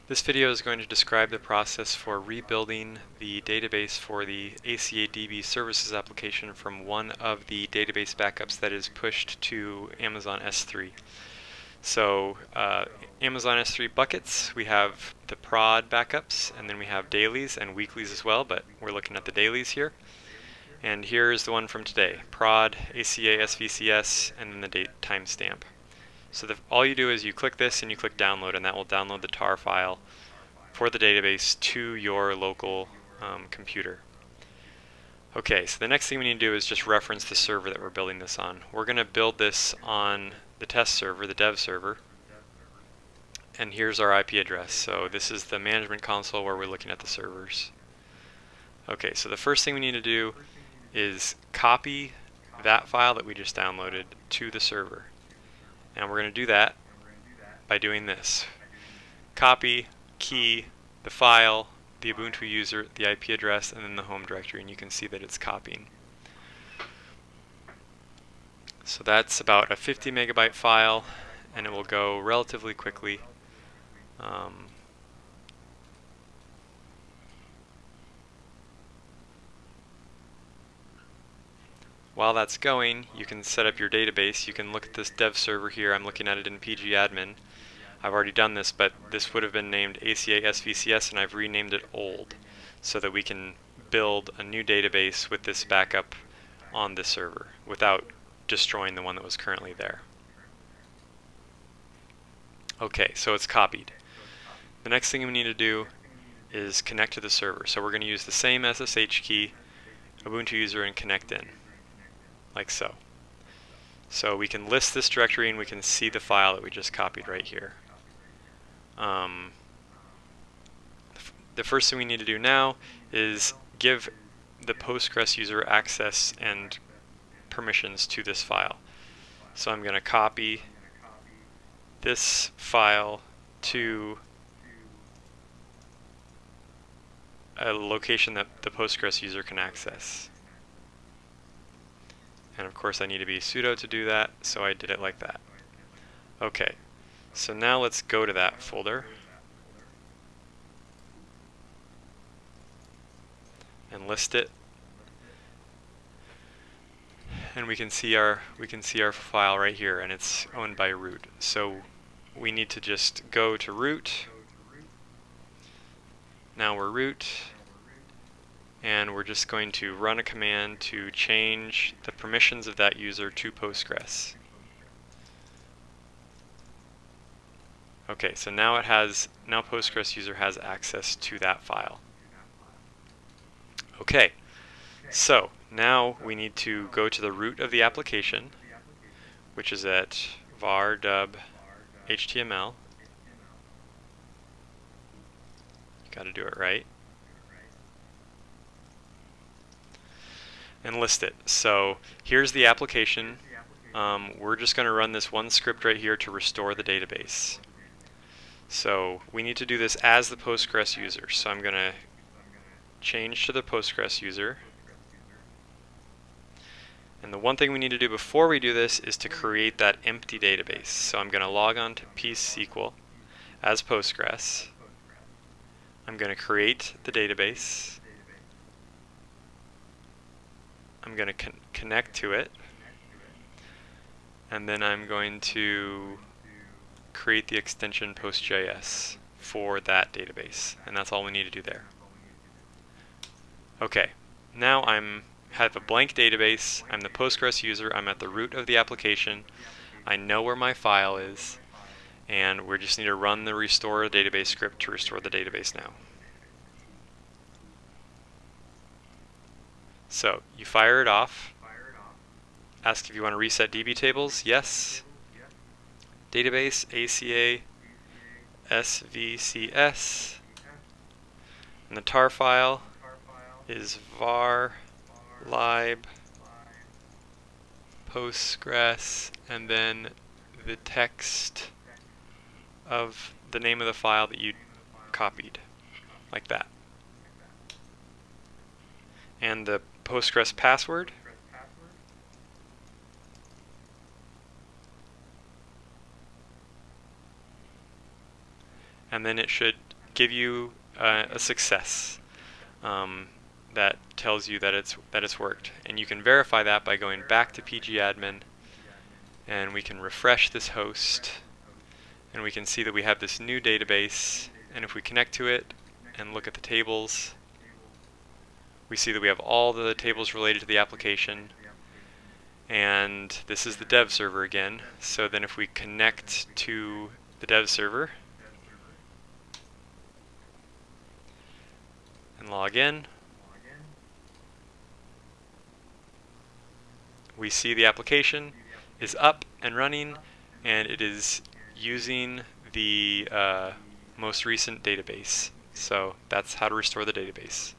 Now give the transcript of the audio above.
This video is going to describe the process for rebuilding the database for the acadb services application from one of the database backups that is pushed to Amazon S3. So Amazon S3 buckets, we have the prod backups, and then we have dailies and weeklies as well, but we're looking at the dailies here. And here's the one from today, prod, ACA, SVCS, and then the date timestamp. So all you do is you click this and you click download, and that will download the tar file for the database to your local computer. Okay, so the next thing we need to do is just reference the server that we're building this on. We're going to build this on the test server, the dev server, and here's our IP address. So this is the management console where we're looking at the servers. Okay, so the first thing we need to do is copy that file that we just downloaded to the server. And we're going to do that by doing this. Copy, key, the file, the Ubuntu user, the IP address, and then the home directory, and you can see that it's copying. So that's about a 50 megabyte file, and it will go relatively quickly. While that's going, you can set up your database. You can look at this dev server here. I'm looking at it in pgadmin. I've already done this, but this would have been named ACA SVCS, and I've renamed it old so that we can build a new database with this backup on this server without destroying the one that was currently there. Okay, so it's copied. The next thing we need to do is connect to the server. So we're going to use the same SSH key, Ubuntu user, and connect in, like so. So we can list this directory and we can see the file that we just copied right here. The first thing we need to do now is give the Postgres user access and permissions to this file. So I'm going to copy this file to a location that the Postgres user can access. And of course I need to be sudo to do that, so I did it like that. Okay, so now let's go to that folder and list it, and we can see our file right here, and it's owned by root. So we need to just go to root. Now we're root, and we're just going to run a command to change the permissions of that user to Postgres. Okay, so now Postgres user has access to that file. Okay, so now we need to go to the root of the application, which is at var dub html. You got to do it right. And list it. So here's the application. We're just going to run this one script right here to restore the database. So we need to do this as the Postgres user. So I'm going to change to the Postgres user. And the one thing we need to do before we do this is to create that empty database. So I'm going to log on to PSQL as Postgres. I'm going to create the database. I'm going to connect to it, and then I'm going to create the extension PostJS for that database, and that's all we need to do there. Okay, now have a blank database. I'm the Postgres user. I'm at the root of the application. I know where my file is, and we just need to run the restore database script to restore the database now. So you fire it off, ask if you want to reset DB tables, yes. Database ACA SVCS, and the tar file is var lib Postgres, and then the text of the name of the file that you copied, like that. And the Postgres password. And then it should give you a success that tells you that it's worked. And you can verify that by going back to pgadmin, and we can refresh this host, and we can see that we have this new database. And if we connect to it and look at the tables, we see that we have all the tables related to the application. And this is the dev server again. So then if we connect to the dev server and log in, we see the application is up and running, and it is using the most recent database. So that's how to restore the database.